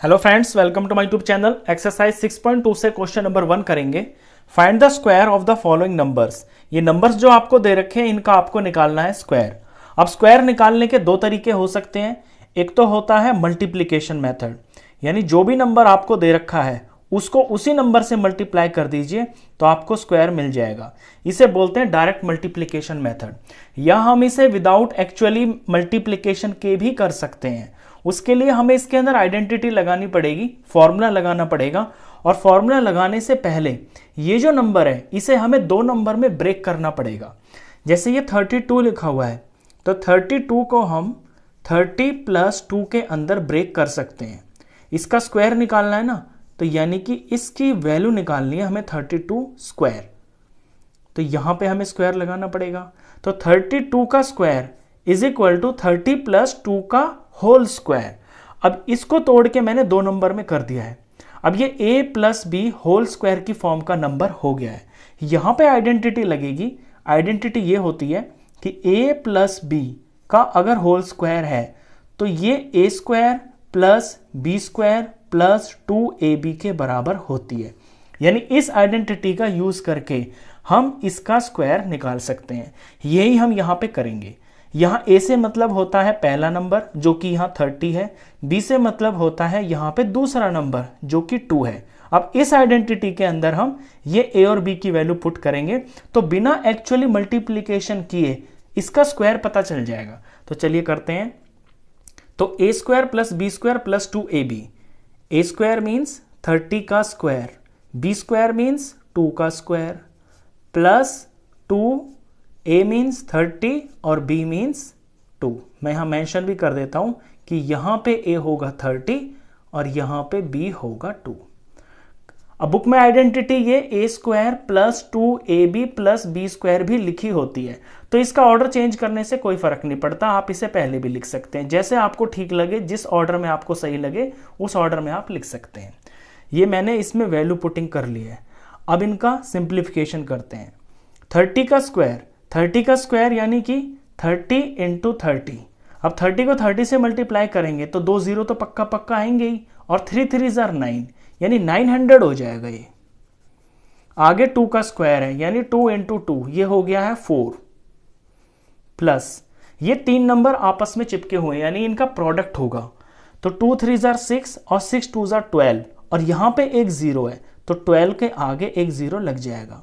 Hello friends, welcome to my YouTube channel. Exercise 6.2 से question number 1 करेंगे। Find the square of the following numbers. ये numbers जो आपको दे रखे हैं इनका आपको निकालना है स्क्वायर। अब स्क्वायर निकालने के दो तरीके हो सकते हैं। एक तो होता है मल्टीप्लीकेशन मेथड, यानी जो भी नंबर आपको दे रखा है उसको उसी नंबर से मल्टीप्लाई कर दीजिए तो आपको स्क्वायर मिल जाएगा। इसे बोलते हैं डायरेक्ट मल्टीप्लीकेशन मेथड। या हम इसे विदाउट एक्चुअली मल्टीप्लीकेशन के भी कर सकते हैं। उसके लिए हमें इसके अंदर आइडेंटिटी लगानी पड़ेगी, फॉर्मूला लगाना पड़ेगा। और फॉर्मूला लगाने से पहले ये जो नंबर है इसे हमें दो नंबर में ब्रेक करना पड़ेगा। जैसे ये 32 लिखा हुआ है तो 32 को हम 30 + 2 के अंदर ब्रेक कर सकते हैं। इसका स्क्वायर निकालना है ना, तो यानी कि इसकी वैल्यू निकालनी है हमें 32 स्क्वायर। तो यहां पे हमें स्क्वायर लगाना पड़ेगा। तो 32 का स्क्वायर इज इक्वल टू 30 + 2 का होल स्क्वायर। अब इसको तोड़ के मैंने दो नंबर में कर दिया है। अब ये a + b होल स्क्वायर की फॉर्म का नंबर हो गया है। यहां पे आइडेंटिटी लगेगी। आइडेंटिटी ये होती है कि a + b का अगर होल स्क्वायर है तो ये a² + b² + 2ab के बराबर होती है। यानी इस आइडेंटिटी का यूज करके हम इसका स्क्वायर निकाल सकते हैं। यही हम यहां पे करेंगे। यहां a से मतलब होता है पहला नंबर जो कि यहां 30 है, b से मतलब होता है यहां पे दूसरा नंबर जो कि 2 है। अब इस आइडेंटिटी के अंदर हम ये a और b की वैल्यू पुट करेंगे तो बिना एक्चुअली मल्टीप्लीकेशन किए इसका स्क्वायर पता चल जाएगा। तो चलिए करते हैं। तो a² + b² + 2ab। a² means 30 का स्क्वायर, b² मीन्स 2 का स्क्वायर, प्लस 2, a मीन्स 30 और b मीन्स 2। मैं यहां मेंशन भी कर देता हूं कि यहां पे a होगा 30 और यहां पे b होगा 2। अब बुक में आइडेंटिटी ये a² + 2ab + b² भी लिखी होती है, तो इसका ऑर्डर चेंज करने से कोई फर्क नहीं पड़ता। आप इसे पहले भी लिख सकते हैं, जैसे आपको ठीक लगे, जिस ऑर्डर में आपको सही लगे उस ऑर्डर में आप लिख सकते हैं। ये मैंने इसमें वैल्यू पुटिंग कर ली है। अब इनका सिंप्लीफिकेशन करते हैं। 30 का स्क्वायर यानी कि 30 × 30। अब 30 को 30 से मल्टीप्लाई करेंगे तो 2 0 तो पक्का पक्का आएंगे ही, और 3 3 = 9 यानी 900 हो जाएगा। ये आगे 2 का स्क्वायर है यानी 2 × 2, ये हो गया है 4, प्लस ये तीन नंबर आपस में चिपके हुए यानी इनका प्रोडक्ट होगा। तो 2 3 = 6 और 6 2 = 12, और यहां पे एक 0 है तो 12 के आगे एक 0 लग जाएगा।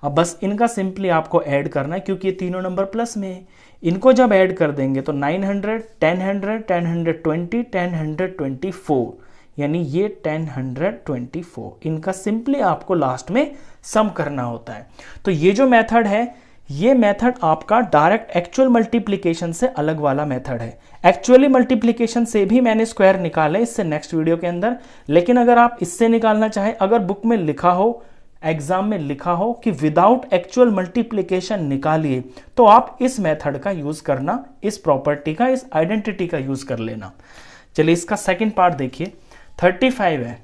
अब बस इनका सिंपली आपको ऐड करना है क्योंकि ये तीनों नंबर प्लस में है। इनको जब ऐड कर देंगे तो 900, 1000, 1020, 1024, यानी ये 1024। इनका सिंपली आपको लास्ट में सम करना होता है। तो ये जो मेथड है ये मेथड आपका डायरेक्ट एक्चुअल मल्टीप्लिकेशन से अलग वाला मेथड है। एक्चुअली मल्टीप्लिकेशन से भी मैंने स्क्वायर निकाले इससे नेक्स्ट वीडियो के अंदर, लेकिन अगर आप इससे निकालना चाहें, अगर बुक में लिखा हो, एग्जाम में लिखा हो कि विदाउट एक्चुअल मल्टीप्लिकेशन निकालिए, तो आप इस मेथड का यूज करना, इस प्रॉपर्टी का, इस आइडेंटिटी का यूज कर लेना। चलिए इसका सेकंड पार्ट देखिए। 35 है,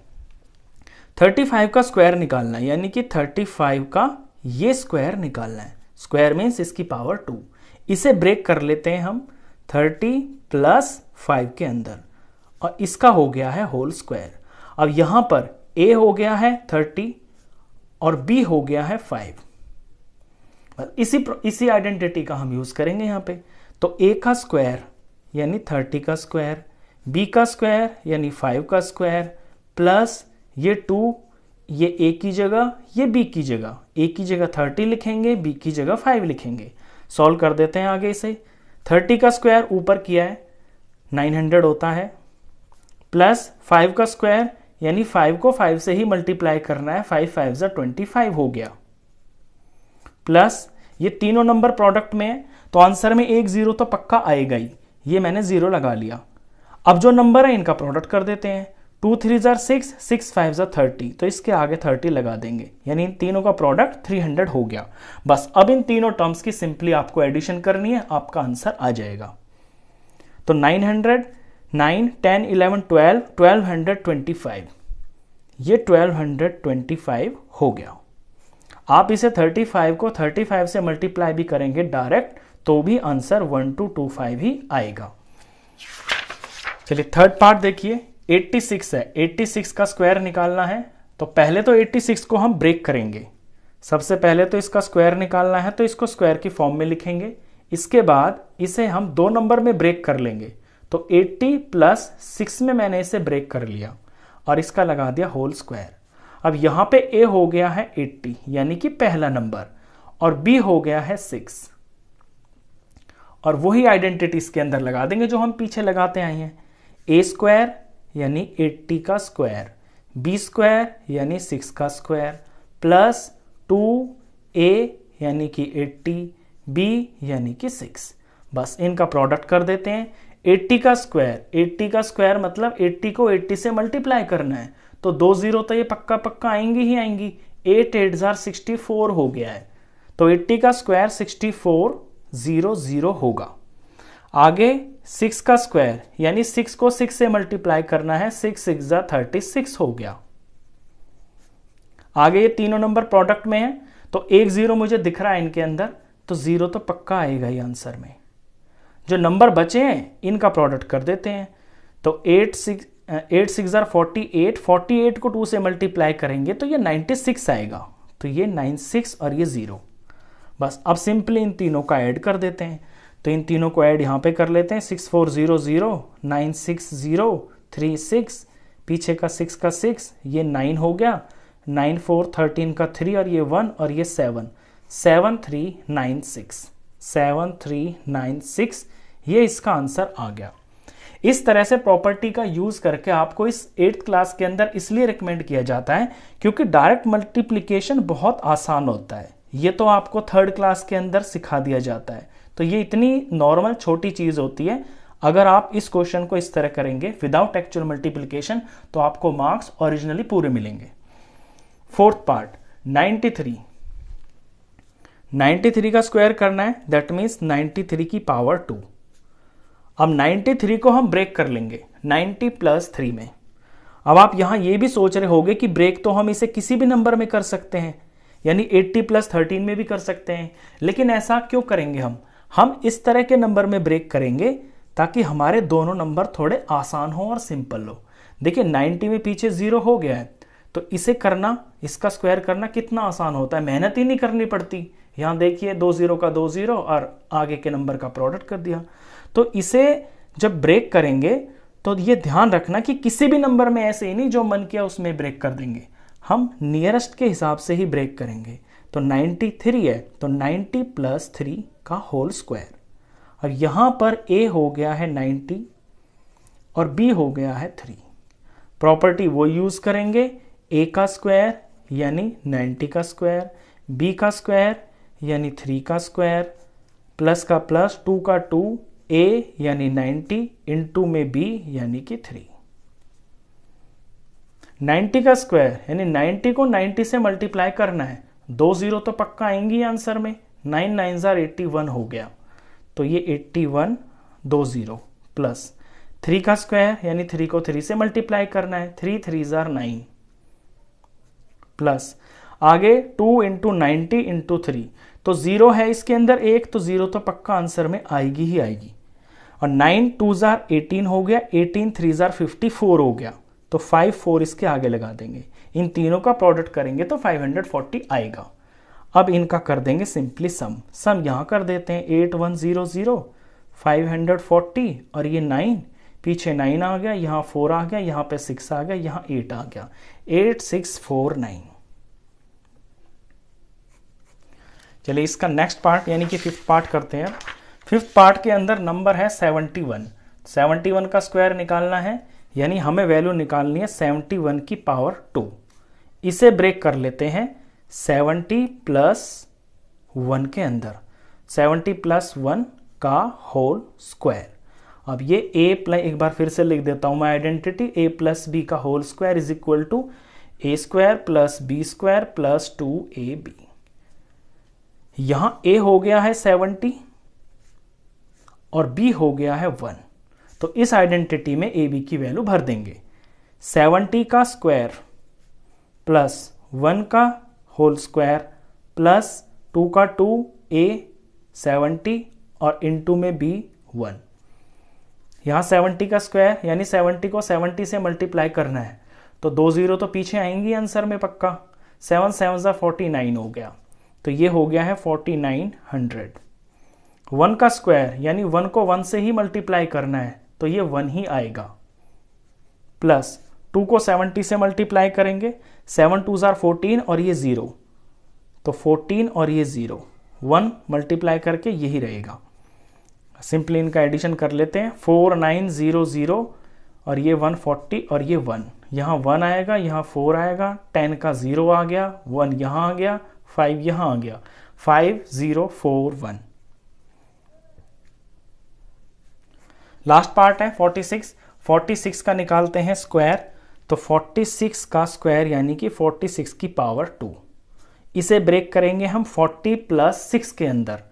35 का स्क्वायर निकालना है, यानी कि 35 का ये स्क्वायर निकालना है। स्क्वायर मीन्स इसकी पावर 2। इसे ब्रेक कर लेते हैं हम 30 + 5 के अंदर, और इसका हो गया है होल स्क्वायर। अब यहां पर a हो गया है 30 और b हो गया है 5। इसी आइडेंटिटी का हम यूज करेंगे यहां पे। तो a का स्क्वायर यानी 30 का स्क्वायर, b का स्क्वायर यानी 5 का स्क्वायर, प्लस ये 2, ये a की जगह, ये b की जगह। a की जगह 30 लिखेंगे, b की जगह 5 लिखेंगे। सॉल्व कर देते हैं आगे इसे। 30 का स्क्वायर ऊपर किया है 900 होता है, प्लस 5 का स्क्वायर यानी 5 को 5 से ही मल्टीप्लाई करना है, 5 5 = 25 हो गया, प्लस ये तीनों नंबर प्रोडक्ट में है तो आंसर में एक 0 तो पक्का आएगा ही, ये मैंने 0 लगा लिया। अब जो नंबर है इनका प्रोडक्ट कर देते हैं। 2 3 = 6, 6 5 = 30, तो इसके आगे 30 लगा देंगे, यानी इन तीनों का प्रोडक्ट 300 हो गया। बस अब इन तीनों टर्म्स की सिंपली आपको एडिशन करनी है, आपका आंसर आ जाएगा। तो 900, 9, 10, 11, 12, 1225, ये 1225 हो गया। आप इसे 35 को 35 से मल्टीप्लाई भी करेंगे डायरेक्ट तो भी आंसर 1225 ही आएगा। चलिए थर्ड पार्ट देखिए। 86 है, 86 का स्क्वायर निकालना है। तो पहले तो 86 को हम ब्रेक करेंगे। सबसे पहले तो इसका स्क्वायर निकालना है, तो इसको स्क्वायर की फॉर्म में लिखेंगे। इसके बाद इसे हम 2 नंबर में ब्रेक कर लेंगे। तो 80 प्लस 6 में मैंने इसे ब्रेक कर लिया और इसका लगा दिया होल स्क्वायर। अब यहां पे a हो गया है 80 यानी कि पहला नंबर, और b हो गया है 6, और वही आइडेंटिटी इसके अंदर लगा देंगे जो हम पीछे लगाते आए हैं। a स्क्वायर यानी 80 का स्क्वायर, b स्क्वायर यानी 6 का स्क्वायर, प्लस 2a यानी कि 80, b यानी कि 6। बस इनका प्रोडक्ट कर देते हैं। 80 का स्क्वायर, 80 का स्क्वायर मतलब 80 को 80 से मल्टीप्लाई करना है, तो 2 0 तो ये पक्का पक्का आएंगी ही आएंगी। 8 8 64 हो गया है, तो 80 का स्क्वायर 6400 होगा। आगे 6 का स्क्वायर यानी 6 को 6 से मल्टीप्लाई करना है, 6 6 36 हो गया। आगे ये तीनों नंबर प्रोडक्ट में है, तो 1 0 मुझे दिख रहा है इनके अंदर, तो 0 तो पक्का आएगा ही आंसर में। जो नंबर बचे हैं इनका प्रोडक्ट कर देते हैं। तो 8 6 48, 48 को 2 से मल्टीप्लाई करेंगे तो ये 96 आएगा, तो ये 96 और ये 0। बस अब सिंपली इन तीनों का ऐड कर देते हैं। तो इन तीनों को ऐड यहाँ पे कर लेते हैं। 6400, 960, 36, पीछे का 6 का 6, ये 9 हो गया, 9 4 13 का 3 और ये 1 और ये 7, 7396, 7396, ये इसका आंसर आ गया। इस तरह से प्रॉपर्टी का यूज करके आपको इस 8th क्लास के अंदर इसलिए रिकमेंड किया जाता है क्योंकि डायरेक्ट मल्टीप्लिकेशन बहुत आसान होता है। ये तो आपको 3rd क्लास के अंदर सिखा दिया जाता है, तो ये इतनी नॉर्मल छोटी चीज होती है। अगर आप इस क्वेश्चन को इस तरह करेंगे विदाउट एक्चुअल मल्टीप्लिकेशन तो आपको मार्क्स ओरिजिनली पूरे मिलेंगे। 4th पार्ट 93 का स्क्वायर करना है, दैट मीन्स 93 की पावर 2। अब 93 को हम ब्रेक कर लेंगे 90 प्लस 3 में। अब आप यहां ये भी सोच रहे होंगे कि ब्रेक तो हम इसे किसी भी नंबर में कर सकते हैं, यानी 80 प्लस 13 में भी कर सकते हैं, लेकिन ऐसा क्यों करेंगे हम इस तरह के नंबर में ब्रेक करेंगे ताकि हमारे दोनों नंबर थोड़े आसान हो और सिंपल हो। देखिए 90 में पीछे 0 हो गया है, तो इसे करना, इसका स्क्वायर करना कितना आसान होता है, मेहनत ही नहीं करनी पड़ती। यहां देखिए 2 0 का 2 0 और आगे के नंबर का प्रोडक्ट कर दिया। तो इसे जब ब्रेक करेंगे तो ये ध्यान रखना कि किसी भी नंबर में ऐसे ही नहीं जो मन किया उसमें ब्रेक कर देंगे, हम नियरेस्ट के हिसाब से ही ब्रेक करेंगे। तो 93 है, तो 90 प्लस 3 का होल स्क्वायर। अब यहां पर a हो गया है 90 और b हो गया है 3। प्रॉपर्टी वो यूज करेंगे, a का स्क्वायर यानी 90 का स्क्वायर, b का स्क्वायर यानी 3 का स्क्वायर, प्लस का प्लस 2 का 2, a यानी 90 इंटू में b यानी कि 3। 90 का स्क्वायर यानी 90 को 90 से मल्टीप्लाई करना है, 2 0 तो पक्का आएंगी आंसर में, 9 9 81 हो गया, तो ये 81 2 0 प्लस 3 का स्क्वायर यानी 3 को 3 से मल्टीप्लाई करना है, 3 3 9 प्लस आगे 2 इंटू 90 इंटू 3, तो 0 है इसके अंदर 1, तो 0 तो पक्का आंसर में आएगी ही आएगी। और 9 2 18 हो गया, 18 3 54 हो गया, तो 5 4 इसके आगे लगा देंगे। इन तीनों का प्रोडक्ट करेंगे तो 540 आएगा। अब इनका कर देंगे सिंपली सम यहां कर देते हैं, 8100 540 और ये 9, पीछे 9 आ गया, यहां 4 आ गया, यहां पे 6 आ गया, यहां 8 आ गया, 8649। चलिए इसका नेक्स्ट पार्ट यानी कि 5th पार्ट करते हैं। 5th पार्ट के अंदर नंबर है 71। 71 का स्क्वायर निकालना है, यानी हमें वैल्यू निकालनी है 71 की पावर 2। इसे ब्रेक कर लेते हैं 70 प्लस 1 के अंदर, 70 प्लस 1 का होल स्क्वायर। अब ये a प्लस, एक बार फिर से लिख देता हूं मैं आइडेंटिटी, a प्लस बी का whole square is equal to a square plus b square plus 2ab। यहां a हो गया है 70 और b हो गया है 1, तो इस आइडेंटिटी में a b की वैल्यू भर देंगे। 70 का स्क्वायर प्लस 1 का होल स्क्वायर प्लस 2 का 2, a 70 और इंटू में b 1, यहाँ 70 का स्क्वायर यानी 70 को 70 से मल्टीप्लाई करना है, तो 2 जीरो तो पीछे आएंगी आंसर में पक्का। 7 7 49 हो गया, तो ये हो गया है 4900। 1 का स्क्वायर यानी 1 को 1 से ही मल्टीप्लाई करना है, तो ये 1 ही आएगा। प्लस 2 को 70 से मल्टीप्लाई करेंगे, 7 2 14 और ये 0, तो 14 और ये 0, 1 मल्टीप्लाई करके यही रहेगा। सिंपली इनका एडिशन कर लेते हैं, 4900 और ये 140 और ये 1, यहाँ 1 आएगा, यहाँ 4 आएगा, 10 का 0 आ गया, 1 यहाँ आ गया, 5 यहाँ आ गया, 5041। लास्ट पार्ट है 46। 46 का निकालते हैं स्क्वायर, तो 46 का स्क्वायर यानी कि 46 की पावर 2। इसे ब्रेक करेंगे हम 40 प्लस 6 के अंदर,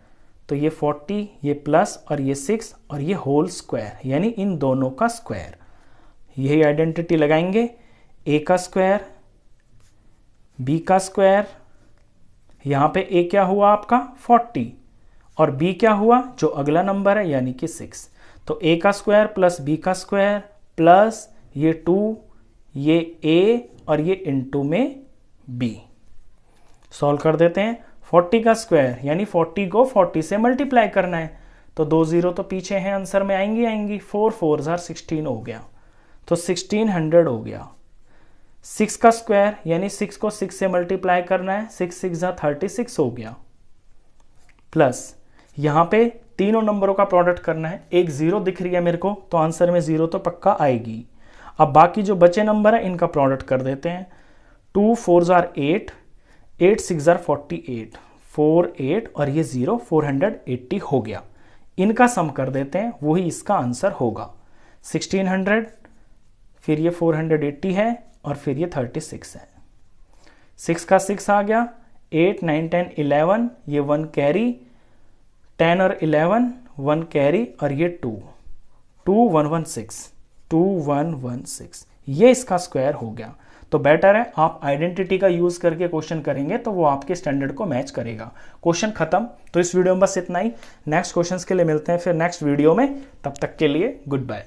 तो ये 40, ये प्लस और ये 6 और ये होल स्क्वायर यानी इन दोनों का स्क्वायर। यही आइडेंटिटी लगाएंगे, ए का स्क्वायर, बी का स्क्वायर, यहाँ पे ए क्या हुआ आपका 40 और बी क्या हुआ जो अगला नंबर है यानी कि 6, तो ए का स्क्वायर प्लस बी का स्क्वायर प्लस ये 2, ये ए और ये इनटू में बी। सॉल्व कर देते हैं। 40 का स्क्वायर यानी 40 को 40 से मल्टीप्लाई करना है, तो 2 जीरो तो पीछे हैं आंसर में आएंगी। 4 4 16 हो गया, तो 1600 हो गया। 6 का स्क्वायर यानी 6 को 6 से मल्टीप्लाई करना है, 6 6 36 हो गया। प्लस यहाँ पे तीनों नंबरों का प्रोडक्ट करना है, एक 0 दिख रही है मेरे को, तो आंसर में 0 तो पक्का आएगी। अब बाकी जो बचे नंबर है इनका प्रोडक्ट कर देते हैं। 2 4 8, 8 6 48, 4 8 और ये 0, 480 हो गया। इनका सम कर देते हैं, वही इसका आंसर होगा। 1600, फिर ये 480 है और फिर ये 36 है। 6 का 6 आ गया, 8 9 10 11, ये 1 कैरी, 10 और 11 1 कैरी और ये 2 2116, ये इसका स्क्वायर हो गया। तो बेटर है आप आइडेंटिटी का यूज करके क्वेश्चन करेंगे तो वो आपके स्टैंडर्ड को मैच करेगा। क्वेश्चन खत्म। तो इस वीडियो में बस इतना ही। नेक्स्ट क्वेश्चंस के लिए मिलते हैं फिर नेक्स्ट वीडियो में, तब तक के लिए गुड बाय।